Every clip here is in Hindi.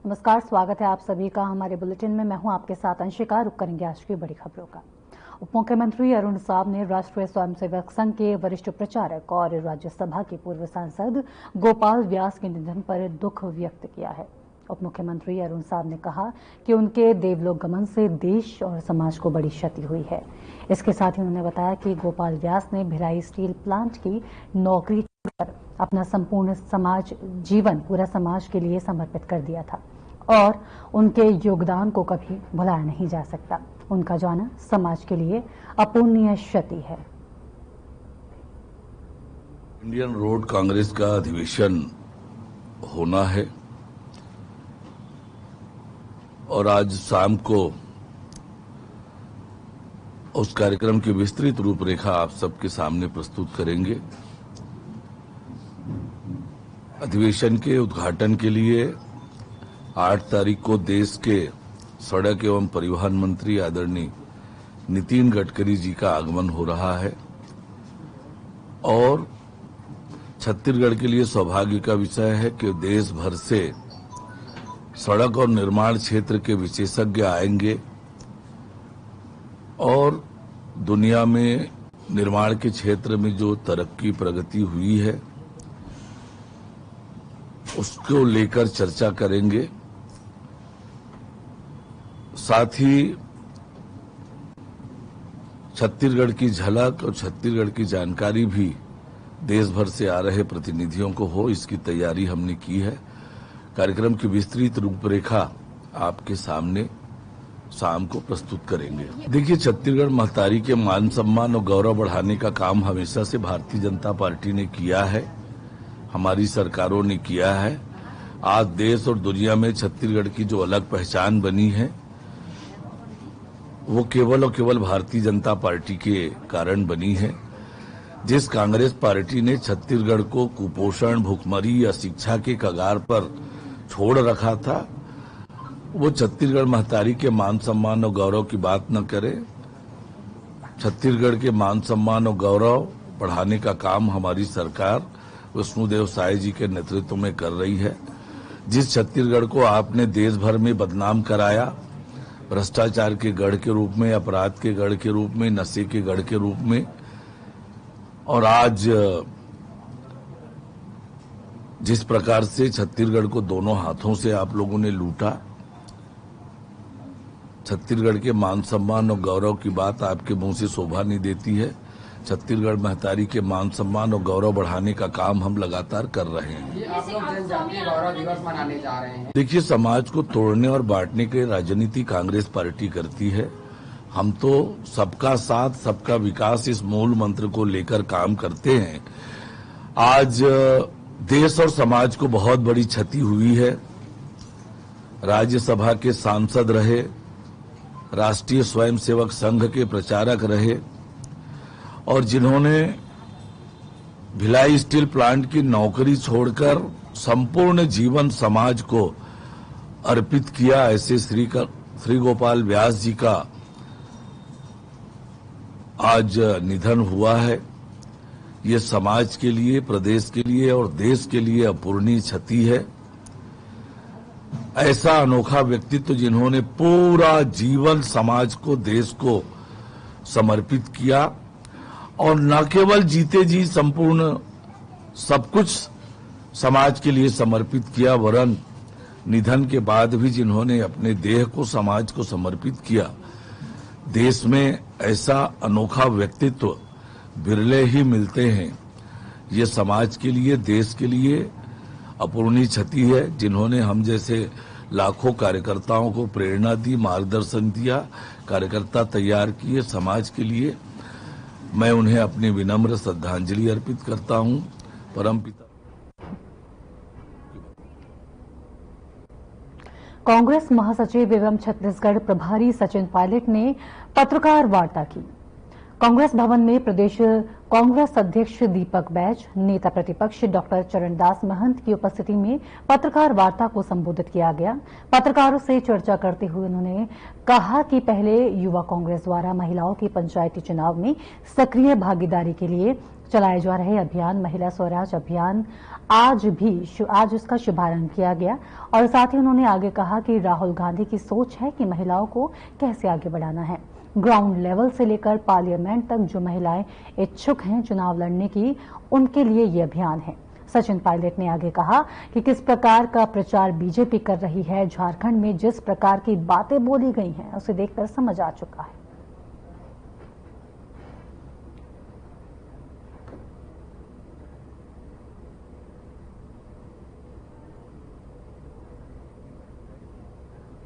नमस्कार, स्वागत है आप सभी का हमारे बुलेटिन में। मैं हूं आपके साथ अंशिका। रुक करेंगे आज की बड़ी खबरों का। उप मुख्यमंत्री अरुण साव ने राष्ट्रीय स्वयंसेवक संघ के वरिष्ठ प्रचारक और राज्यसभा के पूर्व सांसद गोपाल व्यास के निधन पर दुख व्यक्त किया है। उप मुख्यमंत्री अरुण साव ने कहा कि उनके देवलोक गमन से देश और समाज को बड़ी क्षति हुई है। इसके साथ ही उन्होंने बताया कि गोपाल व्यास ने भिलाई स्टील प्लांट की नौकरी छोड़कर अपना संपूर्ण जीवन पूरा समाज के लिए समर्पित कर दिया था और उनके योगदान को कभी भुलाया नहीं जा सकता। उनका जाना समाज के लिए अपूर्णीय क्षति है। इंडियन रोड कांग्रेस का अधिवेशन होना है और आज शाम को उस कार्यक्रम की विस्तृत रूपरेखा आप सबके सामने प्रस्तुत करेंगे। अधिवेशन के उद्घाटन के लिए 8 तारीख को देश के सड़क एवं परिवहन मंत्री आदरणीय नितिन गडकरी जी का आगमन हो रहा है और छत्तीसगढ़ के लिए सौभाग्य का विषय है कि देश भर से सड़क और निर्माण क्षेत्र के विशेषज्ञ आएंगे और दुनिया में निर्माण के क्षेत्र में जो तरक्की प्रगति हुई है उसको लेकर चर्चा करेंगे। साथ ही छत्तीसगढ़ की झलक और छत्तीसगढ़ की जानकारी भी देश भर से आ रहे प्रतिनिधियों को हो, इसकी तैयारी हमने की है। कार्यक्रम की विस्तृत रूपरेखा आपके सामने शाम को प्रस्तुत करेंगे। देखिए, छत्तीसगढ़ महतारी के मान सम्मान और गौरव बढ़ाने का काम हमेशा से भारतीय जनता पार्टी ने किया है, हमारी सरकारों ने किया है। आज देश और दुनिया में छत्तीसगढ़ की जो अलग पहचान बनी है वो केवल और केवल भारतीय जनता पार्टी के कारण बनी है। जिस कांग्रेस पार्टी ने छत्तीसगढ़ को कुपोषण, भुखमरी या शिक्षा के कगार पर छोड़ रखा था, वो छत्तीसगढ़ महतारी के मान सम्मान और गौरव की बात न करे। छत्तीसगढ़ के मान सम्मान और गौरव बढ़ाने का काम हमारी सरकार विष्णुदेव साय जी के नेतृत्व में कर रही है। जिस छत्तीसगढ़ को आपने देश भर में बदनाम कराया, भ्रष्टाचार के गढ़ के रूप में, अपराध के गढ़ के रूप में, नशे के गढ़ के रूप में, और आज जिस प्रकार से छत्तीसगढ़ को दोनों हाथों से आप लोगों ने लूटा, छत्तीसगढ़ के मान सम्मान और गौरव की बात आपके मुंह से शोभा नहीं देती है। छत्तीसगढ़ महतारी के मान सम्मान और गौरव बढ़ाने का काम हम लगातार कर रहे हैं। ये आप लोग जनजातीय गौरव दिवस मनाने जा रहे हैं। देखिए, समाज को तोड़ने और बांटने की राजनीति कांग्रेस पार्टी करती है। हम तो सबका साथ सबका विकास इस मूल मंत्र को लेकर काम करते हैं। आज देश और समाज को बहुत बड़ी क्षति हुई है। राज्यसभा के सांसद रहे, राष्ट्रीय स्वयंसेवक संघ के प्रचारक रहे और जिन्होंने भिलाई स्टील प्लांट की नौकरी छोड़कर संपूर्ण जीवन समाज को अर्पित किया, ऐसे श्री गोपाल व्यास जी का आज निधन हुआ है। ये समाज के लिए, प्रदेश के लिए और देश के लिए अपूर्णीय क्षति है। ऐसा अनोखा व्यक्तित्व जिन्होंने पूरा जीवन समाज को, देश को समर्पित किया और न केवल जीते जी संपूर्ण सब कुछ समाज के लिए समर्पित किया, वरन निधन के बाद भी जिन्होंने अपने देह को समाज को समर्पित किया। देश में ऐसा अनोखा व्यक्तित्व बिरले ही मिलते हैं। ये समाज के लिए, देश के लिए अपूर्णीय क्षति है। जिन्होंने हम जैसे लाखों कार्यकर्ताओं को प्रेरणा दी, मार्गदर्शन दिया, कार्यकर्ता तैयार किए समाज के लिए, मैं उन्हें अपनी विनम्र श्रद्धांजलि अर्पित करता हूं। परमपिता कांग्रेस महासचिव एवं छत्तीसगढ़ प्रभारी सचिन पायलट ने पत्रकार वार्ता की। कांग्रेस भवन में प्रदेश कांग्रेस अध्यक्ष दीपक बैज, नेता प्रतिपक्ष डॉक्टर चरणदास महंत की उपस्थिति में पत्रकार वार्ता को संबोधित किया गया। पत्रकारों से चर्चा करते हुए उन्होंने कहा कि पहले युवा कांग्रेस द्वारा महिलाओं की पंचायती चुनाव में सक्रिय भागीदारी के लिए चलाए जा रहे अभियान महिला स्वराज अभियान आज उसका शुभारंभ किया गया और साथ ही उन्होंने आगे कहा कि राहुल गांधी की सोच है कि महिलाओं को कैसे आगे बढ़ाना है। ग्राउंड लेवल से लेकर पार्लियामेंट तक जो महिलाएं इच्छुक हैं चुनाव लड़ने की, उनके लिए ये अभियान है। सचिन पायलट ने आगे कहा कि किस प्रकार का प्रचार बीजेपी कर रही है, झारखंड में जिस प्रकार की बातें बोली गई हैं उसे देखकर समझ आ चुका है।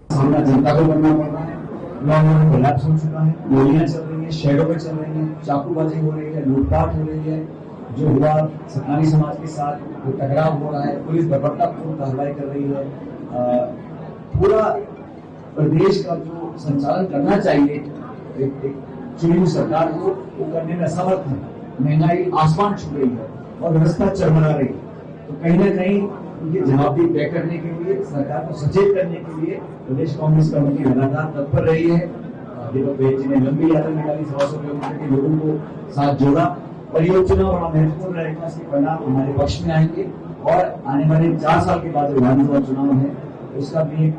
सामना जनता को करना पड़ रहा है। लॉकडाउन कोलैप्स हो चुका है, गोलियां चल रही हैं, शहरों में चल रही हैं, चाकूबाजी हो रही है, लूटपाट हो रही है। जो हुआ सत्तानी समाज के साथ जो टकराव हो रहा है, पुलिस बर्बरतापूर्ण कार्रवाई कर रही है। पूरा प्रदेश का जो संचालन करना चाहिए एक चुनी हुई सरकार को, वो करने में असमर्थ है। महंगाई आसमान छू रही है और व्यवस्था चरमरा रही है। तो कहीं ना कहीं उनकी जवाबदेही तय करने के लिए, सरकार को सचेत करने के लिए प्रदेश कांग्रेस कमेटी लगातार तत्पर रही है। दीपक बैज जी ने लंबी यात्रा निकाली, 100 किलोमीटर के लोगों को साथ जोड़ा और ये उपचुनाव बड़ा महत्वपूर्ण रहेगा। इसके परिणाम हमारे पक्ष में आएंगे और आने वाले 4 साल के बाद जो विधानसभा चुनाव है उसका भी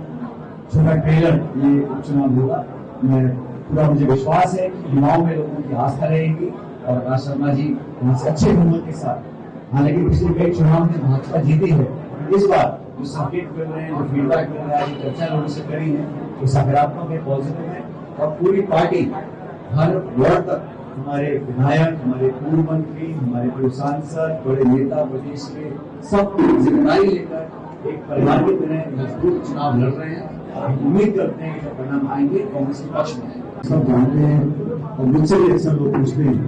छोटा ट्रेलर ये उपचुनाव होगा। मुझे विश्वास है कि युवाओं में लोगों की आस्था रहेगी और राज शर्मा जी वहां से अच्छे बहुमत के साथ, हालांकि पिछले कई चुनाव में भाजपा जीती है, इस बार जो संकेत मिल रहे हैं, जो फीडबैक मिल रहा है, जो चर्चा लोगों से करी है, वो सकारात्मक है, पॉजिटिव है और पूरी पार्टी हर वार्ड तक हमारे विधायक, हमारे पूर्व मंत्री, हमारे पूर्व सांसद, बड़े नेता प्रदेश के सब जिम्मेदारी लेकर एक परिवार की तरह मजबूत चुनाव लड़ रहे हैं। उम्मीद करते हैं कि परिणाम आएंगे कांग्रेस के पक्ष में। सब जानते हैं और मुझसे भी अक्सर लोग पूछते हैं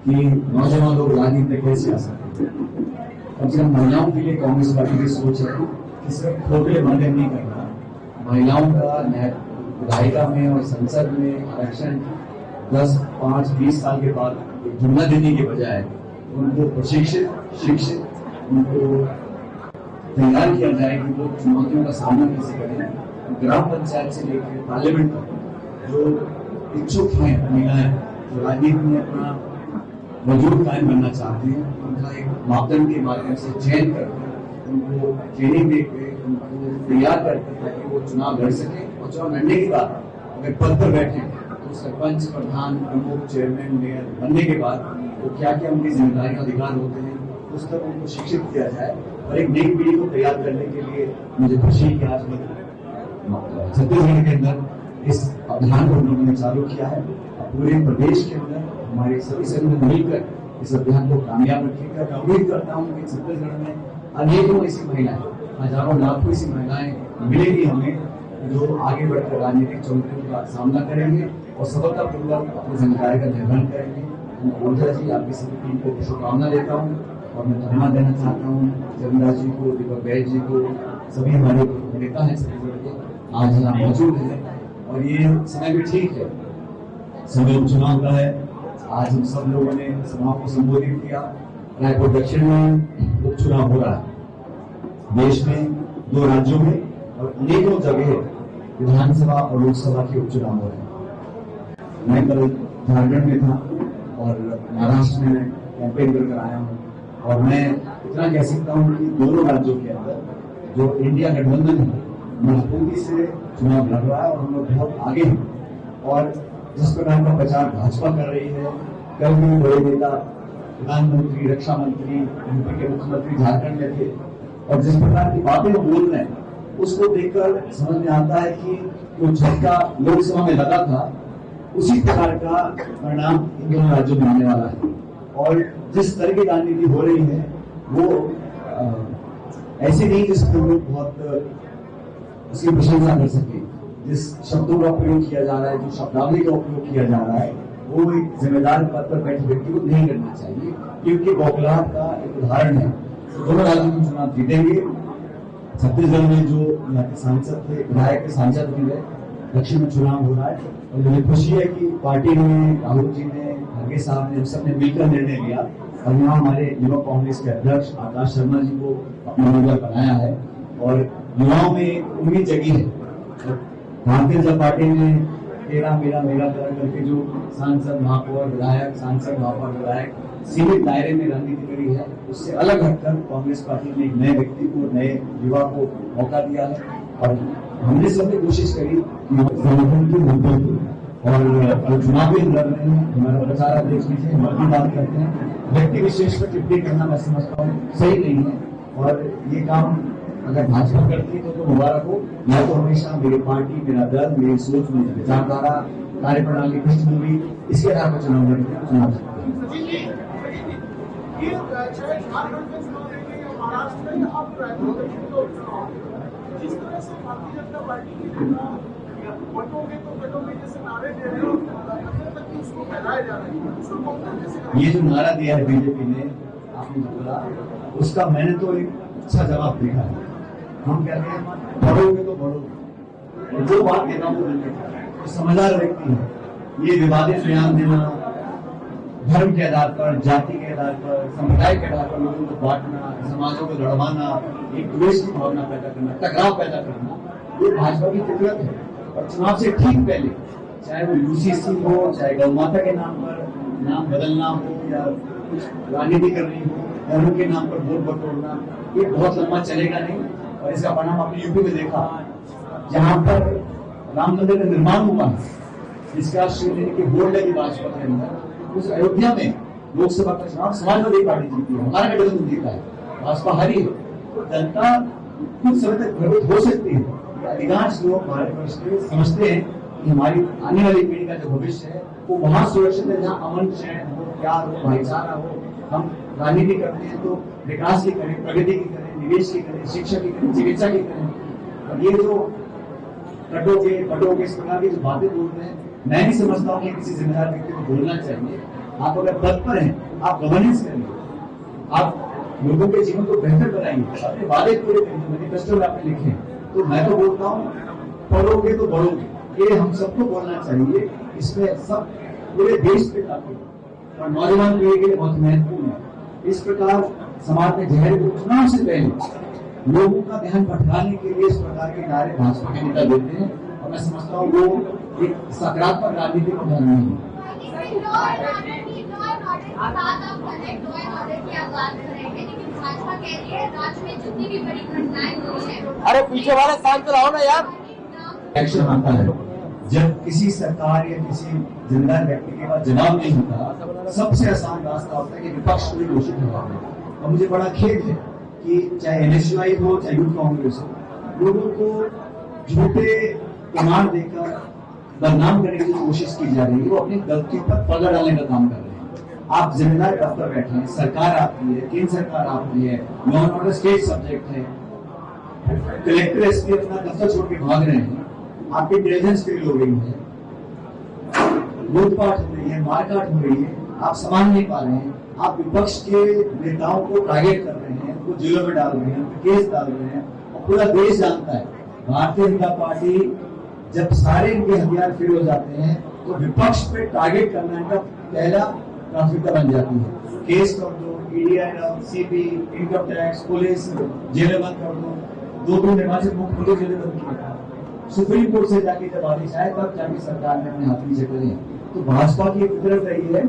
कि नौजवान लोग राजनीति में कैसे आ सकते हैं। कम से कम महिलाओं के लिए कांग्रेस पार्टी की सोच है कि सिर्फ खोखले वादे नहीं करना, महिलाओं का विधायिका में और संसद में आरक्षण 10, 5, 20 साल के बाद जुम्मा देने के बजाय उनको प्रशिक्षित, शिक्षित, उनको तैयार किया जाए कि वो चुनौतियों का सामना कैसे करें। ग्राम पंचायत से लेकर पार्लियामेंट तक जो इच्छुक हैं महिलाएं, जो राजनीति में अपना वजूद कायम करना चाहते हैं, उनका एक मापदंड के माध्यम से चयन करके उनको ट्रेनिंग देकर उनको तैयार करके ताकि वो चुनाव लड़ सके और चुनाव लड़ने के बाद अगर पद पर बैठे तो सरपंच, प्रधान, प्रमुख, चेयरमैन, मेयर बनने के बाद वो क्या क्या उनकी जिम्मेदारी का अधिकार होते हैं उस तक उनको शिक्षित किया जाए और एक नई पीढ़ी को तैयार करने के लिए मुझे खुशी है कि आज छत्तीसगढ़ के अंदर इस अभियान को उन्होंने चालू किया है। पूरे प्रदेश के अंदर हमारे सभी संगठन मिलकर इस अभियान को कामयाब रखेगा। मैं उम्मीद करता हूँ कि छत्तीसगढ़ में अनेकों ऐसी महिलाएं, हजारों लाखों ऐसी महिलाएं मिलेंगी हमें जो आगे बढ़कर राजनीतिक चुनौतियों का सामना करेंगे और सफलतापूर्वक अपनी जिम्मेदारी का निर्वहन करेंगे। ऊर्जा जी, आपकी सभी टीम को शुभकामना देता हूँ और मैं धन्यवाद देना चाहता हूँ चरणदास जी को, दीपक बैज जी को, सभी हमारे नेता हैं छत्तीसगढ़ के आज यहाँ मौजूद है और ये समय भी ठीक है, समय उपचुनाव का है। आज हम सब लोगों ने सभा को संबोधित किया। रायपुर दक्षिण में उपचुनाव हो रहा है, देश में 2 राज्यों में और अनेकों जगह विधानसभा और लोकसभा के उपचुनाव हो रहे हैं। मैं कल झारखंड में था और महाराष्ट्र में कैंपेन करके आया हूँ और मैं इतना कह सकता हूँ कि दोनों राज्यों के अंदर जो इंडिया गठबंधन है मजबूती से चुनाव लड़ रहा है और हम लोग बहुत आगे हैं। और जिस प्रकार का प्रचार भाजपा कर रही है, कल भी बड़े नेता, प्रधानमंत्री, रक्षा मंत्री, यूपी के मुख्यमंत्री झारखंड में थे और जिस प्रकार की बातें वो बोल रहे हैं उसको देखकर समझ में आता है कि जो झटका लोकसभा में लगा था उसी प्रकार का परिणाम इन दोनों राज्यों में आने वाला है। और जिस तरह की राजनीति हो रही है वो ऐसी नहीं जिसको लोग बहुत उसकी प्रशंसा कर सके। जिस शब्दों का प्रयोग किया जा रहा है, जो शब्दावली का उपयोग किया जा रहा है, वो एक जिम्मेदार पद पर बैठे व्यक्ति को नहीं करना चाहिए, क्योंकि बौखलाहट का एक उदाहरण है। तो दोनों राज्यों में चुनाव जीतेंगे। छत्तीसगढ़ में जो यहाँ के सांसद थे, विधायक के सांसद बन गए, दक्षिण में चुनाव हो रहा है और मुझे खुशी है कि पार्टी ने, राहुल जी ने, खड़गे साहब ने, हम सबने मिलकर निर्णय लिया और यहाँ हमारे युवा कांग्रेस के अध्यक्ष आकाश शर्मा जी को अपना उम्मीदवार बनाया है और युवाओं में उम्मीद जगी है। भारतीय जनता पार्टी ने तेरा मेरा मेरा तरह करके जो सांसद महापौर विधायक सांसद महापौर विधायक सीमित दायरे में राजनीति करी है, उससे अलग हटकर कांग्रेस पार्टी ने एक नए व्यक्ति को, नए युवा को मौका दिया है और हमने सबने कोशिश करी संगठन की मजबूत और चुनाव भी लड़ रहे हैं। हमारा प्रचार आप देख लीजिए, हम अपनी बात करते हैं, व्यक्ति विशेष पर टिप्पणी करना मैं समझता हूँ सही नहीं है और ये काम अगर भाजपा करती है तो मुबारक हो। मैं तो हमेशा मेरी पार्टी, मेरा दल, मेरी सोच, मेरी विचारधारा, कार्यप्रणाली, पृष्ठभूमि, इसके आधार पर चुनाव लड़ते चुनाव जिस तरह से भारतीय जनता पार्टी की बटोगे तो बटोगे जैसे नारे दे रहे हो, तक कि उसको फैलाया जा रहा है, उसको कांग्रेस जैसे ये जो नारा दिया है बीजेपी ने, आपने जो बोला, उसका मैंने तो एक अच्छा जवाब देखा है। हम कहते हैं बढ़ोगे तो बढ़ोगे, जो बात कहता हूँ वो समझदार व्यक्ति है। ये विवादित बयान देना, धर्म के आधार पर, जाति के आधार पर, समुदाय के आधार पर लोगों को बांटना, समाजों को लड़वाना, एक द्वेष की भावना पैदा करना, टकराव पैदा करना, ये भाजपा की फितरत है। और चुनाव से ठीक पहले, चाहे वो यूसीसी हो, चाहे गौ माता के नाम पर नाम बदलना हो या कुछ राजनीति करनी हो, धर्म के नाम पर वोट बटोरना, ये बहुत लंबा चलेगा नहीं। और इसका परिणाम आपने यूपी में देखा, जहां पर राम मंदिर का निर्माण हुआ है, जिसका श्रीदेवी की बोर्ड लगी भाजपा के अंदर, उस अयोध्या में लोकसभा का चुनाव समाजवादी पार्टी जीती है, हमारा गठबंधन जीता है, भाजपा हारी है। तो जनता कुछ समय तक भ्रमित हो सकती है। अधिकांश लोग भारतवर्ष के समझते हैं कि हमारी आने वाली पीढ़ी का जो भविष्य है वो वहां सुरक्षित है जहाँ अमन, चैन हो, प्यार हो, भाईचारा हो। हम राजनीति करते हैं तो विकास की करें, प्रगति की करें, निवेश की करें, शिक्षा की करें, चिकित्सा की करें। और ये जो कटोगे पटोगे इस प्रकार की जो बातें बोलते हैं, मैं नहीं समझता हूँ कि किसी जिम्मेदार व्यक्ति को बोलना चाहिए। आप अगर पद पर हैं, आप गवर्नेंस करिए, आप लोगों के जीवन को बेहतर बनाइए, अपने वादे पूरे करिए, मैनिफेस्टो में आपने लिखे। तो मैं तो बोलता हूँ पढ़ोगे तो बढ़ोगे, ये हम सबको बोलना चाहिए। इसमें सब पूरे देश पे काफी और नौजवान पीढ़ी के लिए बहुत महत्वपूर्ण है। इस प्रकार समाज में जहर को चुनाव से पहले लोगों का ध्यान भटकाने के लिए इस प्रकार के नारे भाजपा के नेता देते हैं और मैं समझता हूँ वो एक सकारात्मक राजनीति को ध्यान नहीं है। अरे पीछे वाला स्थान चलाओ ना यार। एक्शन आता है जब किसी सरकार या किसी जिम्मेदार व्यक्ति के पास जवाब नहीं होता, सबसे आसान रास्ता होता है कि विपक्ष को घोषित करना। और मुझे बड़ा खेद है कि चाहे एनएसयूआई हो, चाहे यूथ कांग्रेस हो, लोगों को झूठे प्रमाण देकर बदनाम करने की कोशिश की जा रही है। वो अपनी गलतियों पर पर्दा डालने का काम कर रहे हैं। आप जिम्मेदार दफ्तर बैठे हैं, सरकार आपकी है, केंद्र सरकार आपकी है, law and order state subject है, कलेक्टर एसपी अपना दफ्तर छोड़ के भाग रहे हैं, आपकी इंटेलिजेंस फेल हो रही है, लूटपाट हो रही है, मारकाट हो रही है, आप संभाल नहीं पा रहे हैं। आप विपक्ष के नेताओं को टारगेट कर रहे हैं, उनको जेलों में डाल रहे हैं, केस डाल रहे हैं और पूरा देश जानता है भारतीय जनता पार्टी जब सारे इनके हथियार फेल हो जाते हैं तो विपक्ष पे टारगेट करना इनका पहला प्राथमिकता बन जाती है। केस कर दो, EDI, CB, income tax, police, जेलें बंद कर दो। दो निर्वाचित मुख्यमंत्री जेलें बंद किए, सुप्रीम कोर्ट से जाके जब आदेश आए तब जाके सरकार ने अपने हाथ नीचे करे। तो भाजपा की फितरत रही है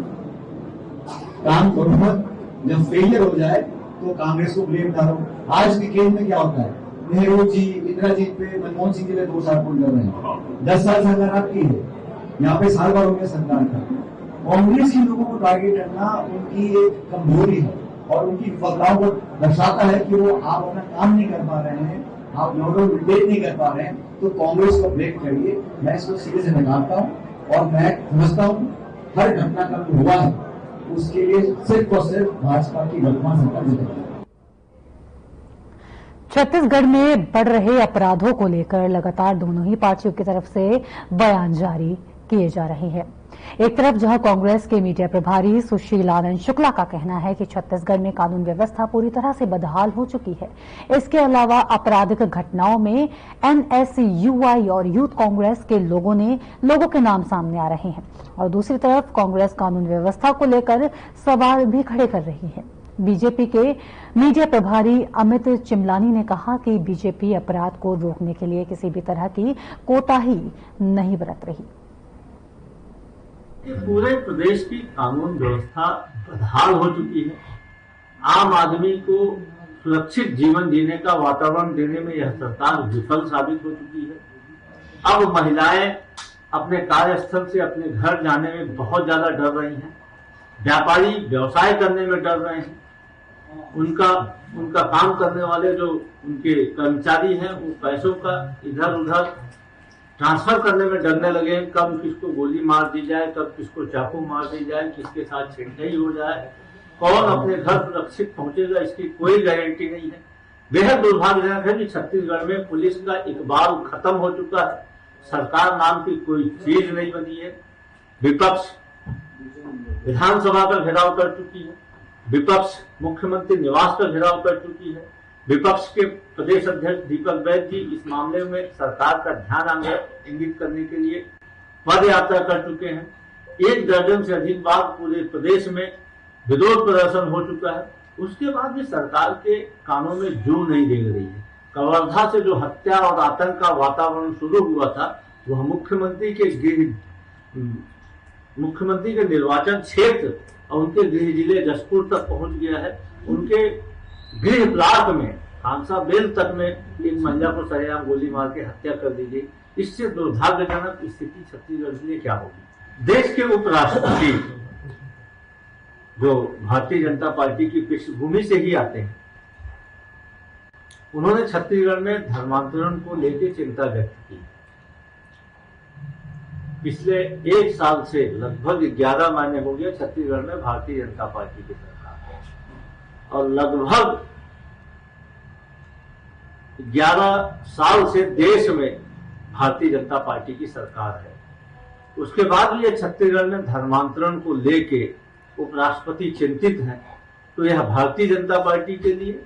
काम बहुमत जब फेलियर हो जाए तो कांग्रेस को ब्लेम डालो। आज भी केंद्र में क्या होता है, नेहरू जी, इंदिरा जी पे, मनमोहन सिंह के लिए 2 साल पूर्ण कर रहे हैं। 10 साल सरकार आपकी है, यहाँ पे साल भर हो गया सरकार का। कांग्रेस के लोगों को टारगेट करना उनकी एक कमजोरी है और उनकी विफलताओं को दर्शाता है कि वो आप अपना काम नहीं कर पा रहे हैं, आप नोडल विकेट नहीं कर पा रहे हैं। तो कांग्रेस को ब्रेक करिए। मैं इसको सीधे से निकालता हूँ और मैं समझता हूँ हर घटनाक्रम जो हुआ है उसके लिए सिर्फ और सिर्फ भाजपा की वर्तमान सरकार जिम्मेदार। छत्तीसगढ़ में बढ़ रहे अपराधों को लेकर लगातार दोनों ही पार्टियों की तरफ से बयान जारी किए जा रहे हैं। एक तरफ जहां कांग्रेस के मीडिया प्रभारी सुशील आनंद शुक्ला का कहना है कि छत्तीसगढ़ में कानून व्यवस्था पूरी तरह से बदहाल हो चुकी है। इसके अलावा आपराधिक घटनाओं में NSUI और यूथ कांग्रेस के लोगों के नाम सामने आ रहे हैं और दूसरी तरफ कांग्रेस कानून व्यवस्था को लेकर सवाल भी खड़े कर रही है। बीजेपी के मीडिया प्रभारी अमित चिमलानी ने कहा कि बीजेपी अपराध को रोकने के लिए किसी भी तरह की कोताही नहीं बरत रही। पूरे प्रदेश की कानून व्यवस्था बदहाल हो चुकी है। आम आदमी को सुरक्षित जीवन जीने का वातावरण देने में यह सरकार विफल साबित हो चुकी है। अब महिलाएं अपने कार्यस्थल से अपने घर जाने में बहुत ज्यादा डर रही हैं। व्यापारी व्यवसाय करने में डर रहे हैं। उनका काम करने वाले जो उनके कर्मचारी हैं वो पैसों का इधर उधर ट्रांसफर करने में डरने लगे। कब किसको गोली मार दी जाए, कब किसको चाकू मार दी जाए, किसके साथ छिड़काई हो जाए, कौन अपने घर सुरक्षित पहुंचेगा, इसकी कोई गारंटी नहीं है। बेहद दुर्भाग्यजनक है कि छत्तीसगढ़ में पुलिस का इकबाल खत्म हो चुका है। सरकार नाम की कोई चीज नहीं बनी है। विपक्ष विधानसभा का घेराव कर चुकी है। विपक्ष मुख्यमंत्री निवास का घेराव कर चुकी है। विपक्ष के प्रदेश अध्यक्ष दीपक बैद जी इस मामले में सरकार का ध्यान इंगित करने के लिए पद यात्रा कर चुके हैं। 1 दर्जन से अधिक बार पूरे प्रदेश में विरोध प्रदर्शन हो चुका है। उसके बाद भी सरकार के कानों में जू नहीं दे रही है। कवर्धा से जो हत्या और आतंक का वातावरण शुरू हुआ था वह मुख्यमंत्री के निर्वाचन क्षेत्र और उनके गृह जिले जसपुर तक पहुंच गया है। उनके गृह ब्लॉक में हांसा बेल तक में एक महिला को सरेआम गोली मार के हत्या कर दी गई। इससे दुर्भाग्यजनक स्थिति छत्तीसगढ़ के लिए क्या होगी। देश के उपराष्ट्रपति जो भारतीय जनता पार्टी की पृष्ठभूमि से ही आते हैं, उन्होंने छत्तीसगढ़ में धर्मांतरण को लेकर चिंता व्यक्त की। पिछले 1 साल से लगभग 11 महीने हो गए छत्तीसगढ़ में भारतीय जनता पार्टी की सरकार है और लगभग 11 साल से देश में भारतीय जनता पार्टी की सरकार है। उसके बाद भी ये छत्तीसगढ़ में धर्मांतरण को लेके उपराष्ट्रपति चिंतित हैं, तो यह भारतीय जनता पार्टी के लिए,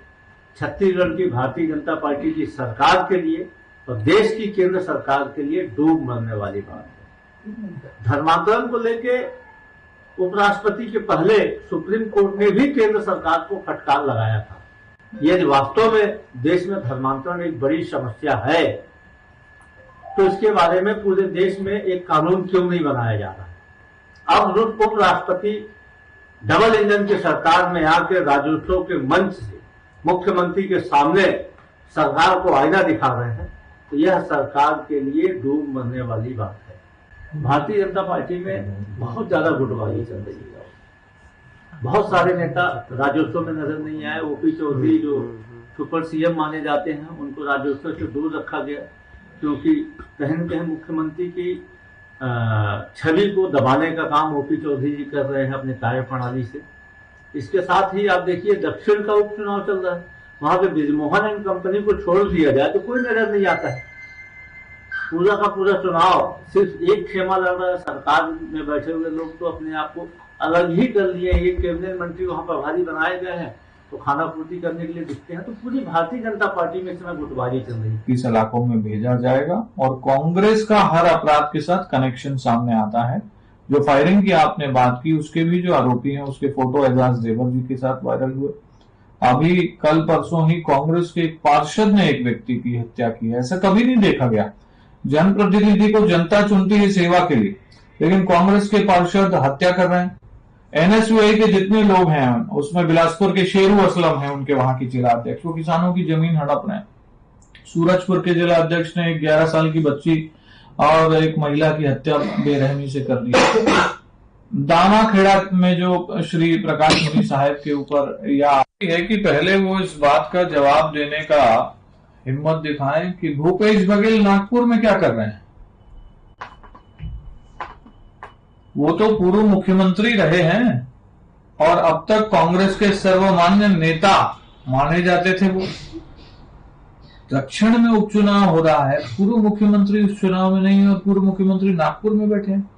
छत्तीसगढ़ की भारतीय जनता पार्टी की सरकार के लिए और देश की केंद्र सरकार के लिए डूब मरने वाली बात है। धर्मांतरण को लेके उपराष्ट्रपति के पहले सुप्रीम कोर्ट ने भी केंद्र सरकार को फटकार लगाया था। यदि वास्तव में देश में धर्मांतरण एक बड़ी समस्या है तो इसके बारे में पूरे देश में एक कानून क्यों नहीं बनाया जा रहा। अब उपराष्ट्रपति डबल इंजन की सरकार में आकर राज्योत्सव के मंच से मुख्यमंत्री के सामने सरकार को आईना दिखा रहे हैं, तो यह सरकार के लिए डूब मरने वाली बात है। भारतीय जनता पार्टी में बहुत ज्यादा गुटबाजी चल रही है। बहुत सारे नेता राज्योत्सव में नजर नहीं आए। ओपी चौधरी जो सुपर सीएम माने जाते हैं, उनको राज्योत्सव से दूर रखा गया क्योंकि कहीं न कहीं मुख्यमंत्री की छवि को दबाने का काम ओपी चौधरी जी कर रहे हैं अपने कार्य प्रणाली से। इसके साथ ही आप देखिए दक्षिण का उपचुनाव चल रहा है, वहां पे बृजमोहन एंड कंपनी को छोड़ दिया जाए तो कोई नजर नहीं आता है। पूरा का पूरा चुनाव सिर्फ एक खेमा लड़ रहा है। सरकार में बैठे हुए लोग तो अपने आप को अलग ही कर लिए। एक कैबिनेट मंत्री वहां प्रभारी बनाए गए हैं तो खाना पूर्ति करने के लिए दिखते हैं। तो पूरी भारतीय जनता पार्टी में इस समय गुटबाजी चल रही है। इस इलाकों में भेजा जाएगा और कांग्रेस का हर अपराध के साथ कनेक्शन सामने आता है। जो फायरिंग की आपने बात की, उसके भी जो आरोपी हैं उसके फोटो एजाज देवर जी के साथ वायरल हुए। अभी कल परसों ही कांग्रेस के एक पार्षद ने एक व्यक्ति की हत्या की है। ऐसा कभी नहीं देखा गया। जनप्रतिनिधि को जनता चुनती है सेवा के लिए, लेकिन कांग्रेस के पार्षद हत्या कर रहे हैं। एनएसयूआई के जितने लोग हैं उसमें बिलासपुर के शेरू असलम हैं, उनके वहां की जिला अध्यक्ष, वो किसानों की जमीन हड़प रहे हैं। सूरजपुर के जिला अध्यक्ष ने एक 11 साल की बच्ची और एक महिला की हत्या बेरहमी से कर दी। दानाखेड़ा में जो श्री प्रकाश मुनि साहब के ऊपर यह है कि पहले वो इस बात का जवाब देने का हिम्मत दिखाएं कि भूपेश बघेल नागपुर में क्या कर रहे हैं। वो तो पूर्व मुख्यमंत्री रहे हैं और अब तक कांग्रेस के सर्वमान्य नेता माने जाते थे। वो दक्षिण में उपचुनाव हो रहा है, पूर्व मुख्यमंत्री उस चुनाव में नहीं और पूर्व मुख्यमंत्री नागपुर में बैठे हैं।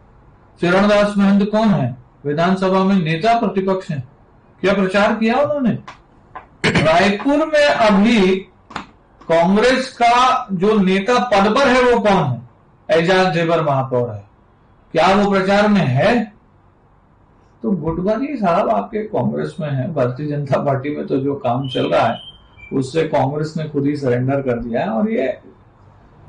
चरणदास महंत कौन है? विधानसभा में नेता प्रतिपक्ष हैं। क्या प्रचार किया उन्होंने? रायपुर में अभी कांग्रेस का जो नेता पद पर है वो कौन है? एजाज जेबर महापौर है। क्या वो प्रचार में है? तो गुटबाजी साहब आपके कांग्रेस में है, भारतीय जनता पार्टी में तो जो काम चल रहा है उससे कांग्रेस ने खुद ही सरेंडर कर दिया है। और ये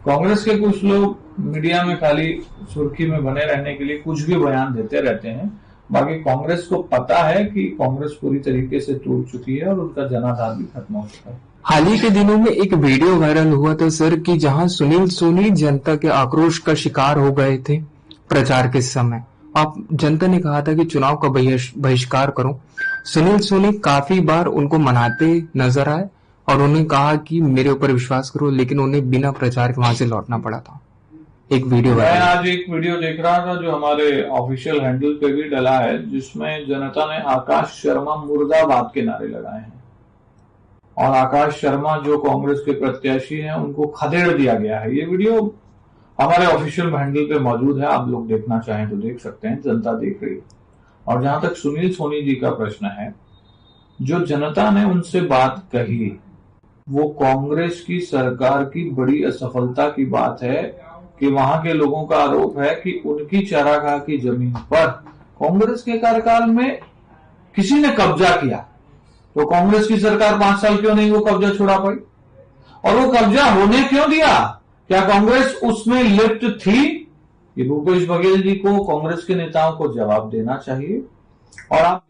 कांग्रेस के कुछ लोग मीडिया में खाली सुर्खी में बने रहने के लिए कुछ भी बयान देते रहते हैं। बाकी कांग्रेस को पता है कि कांग्रेस पूरी तरीके से टूट चुकी है और उनका जनाधार भी खत्म हो चुका है। हाल ही के दिनों में एक वीडियो वायरल हुआ था सर कि जहां सुनील सोनी जनता के आक्रोश का शिकार हो गए थे प्रचार के समय। आप जनता ने कहा था कि चुनाव का बहिष्कार करो। सुनील सोनी काफी बार उनको मनाते नजर आए और उन्होंने कहा कि मेरे ऊपर विश्वास करो, लेकिन उन्हें बिना प्रचार के वहां से लौटना पड़ा था। एक वीडियो मैं आज एक वीडियो देख रहा था जो हमारे ऑफिशियल हैंडल पे भी डला है, जिसमें जनता ने आकाश शर्मा मुर्दाबाद के नारे लगाए हैं और आकाश शर्मा जो कांग्रेस के प्रत्याशी हैं उनको खदेड़ दिया गया है। ये वीडियो हमारे ऑफिशियल हैंडल पे मौजूद है, आप लोग देखना चाहें तो देख सकते हैं, जनता देख रही है। और जहां तक सुनील सोनी जी का प्रश्न है, जो जनता ने उनसे बात कही वो कांग्रेस की सरकार की बड़ी असफलता की बात है कि वहां के लोगों का आरोप है कि उनकी चारागाह की जमीन पर कांग्रेस के कार्यकाल में किसी ने कब्जा किया, तो कांग्रेस की सरकार 5 साल क्यों नहीं वो कब्जा छुड़ा पाई? और वो कब्जा होने क्यों दिया? क्या कांग्रेस उसमें लिप्त थी? ये भूपेश बघेल जी को, कांग्रेस के नेताओं को जवाब देना चाहिए। और आप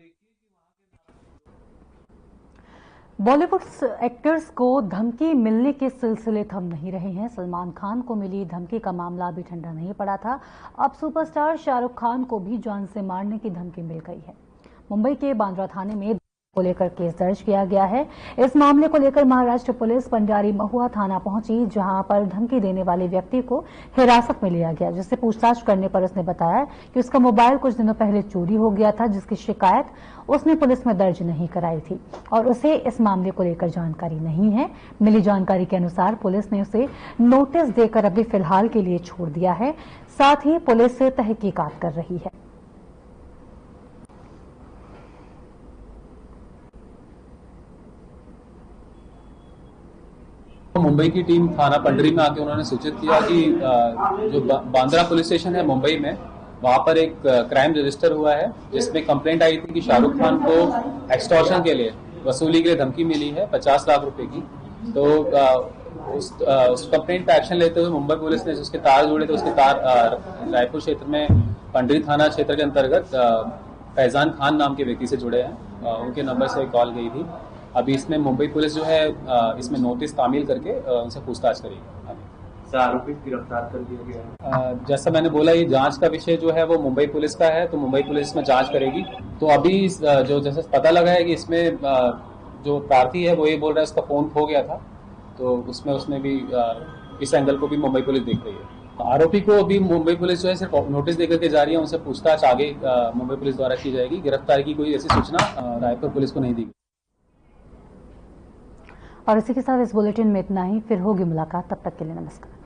बॉलीवुड एक्टर्स को धमकी मिलने के सिलसिले थम नहीं रहे हैं। सलमान खान को मिली धमकी का मामला अभी ठंडा नहीं पड़ा था। अब सुपरस्टार शाहरुख खान को भी जान से मारने की धमकी मिल गई है। मुंबई के बांद्रा थाने में को लेकर केस दर्ज किया गया है। इस मामले को लेकर महाराष्ट्र पुलिस पंजारी महुआ थाना पहुंची, जहां पर धमकी देने वाले व्यक्ति को हिरासत में लिया गया, जिससे पूछताछ करने पर उसने बताया कि उसका मोबाइल कुछ दिनों पहले चोरी हो गया था, जिसकी शिकायत उसने पुलिस में दर्ज नहीं कराई थी और उसे इस मामले को लेकर जानकारी नहीं है। मिली जानकारी के अनुसार पुलिस ने उसे नोटिस देकर अभी फिलहाल के लिए छोड़ दिया है। साथ ही पुलिस तहकीकात कर रही है। मुंबई की टीम थाना पंडरी में आके उन्होंने सूचित किया कि जो बांद्रा पुलिस स्टेशन है मुंबई में, वहां पर एक क्राइम रजिस्टर हुआ है जिसमें कंप्लेंट आई थी कि शाहरुख खान को एक्सटॉर्शन के लिए, वसूली के लिए धमकी मिली है 50 लाख रुपए की। तो उस कंप्लेंट पे एक्शन लेते हुए मुंबई पुलिस ने उसके तार जोड़े थे। उसके तार रायपुर क्षेत्र में पंडरी थाना क्षेत्र के अंतर्गत फैजान खान नाम के व्यक्ति से जुड़े हैं। उनके नंबर से कॉल गई थी। अभी इसमें मुंबई पुलिस जो है इसमें नोटिस तामील करके उनसे पूछताछ करेगी। आरोपी गिरफ्तार कर लिया गया है। जैसा मैंने बोला, ये जांच का विषय जो है वो मुंबई पुलिस का है, तो मुंबई पुलिस में जांच करेगी। तो अभी जो जैसे पता लगा है कि इसमें जो प्रार्थी है वो ये बोल रहा है उसका फोन खो गया था, तो उसमें भी इस एंगल को भी मुंबई पुलिस देख रही है। आरोपी को अभी मुंबई पुलिस जो है सिर्फ नोटिस देकर के जा रही है, उनसे पूछताछ आगे मुंबई पुलिस द्वारा की जाएगी। गिरफ्तारी की कोई ऐसी सूचना रायपुर पुलिस को नहीं दी गई। और इसी के साथ इस बुलेटिन में इतना ही। फिर होगी मुलाकात, तब तक के लिए नमस्कार।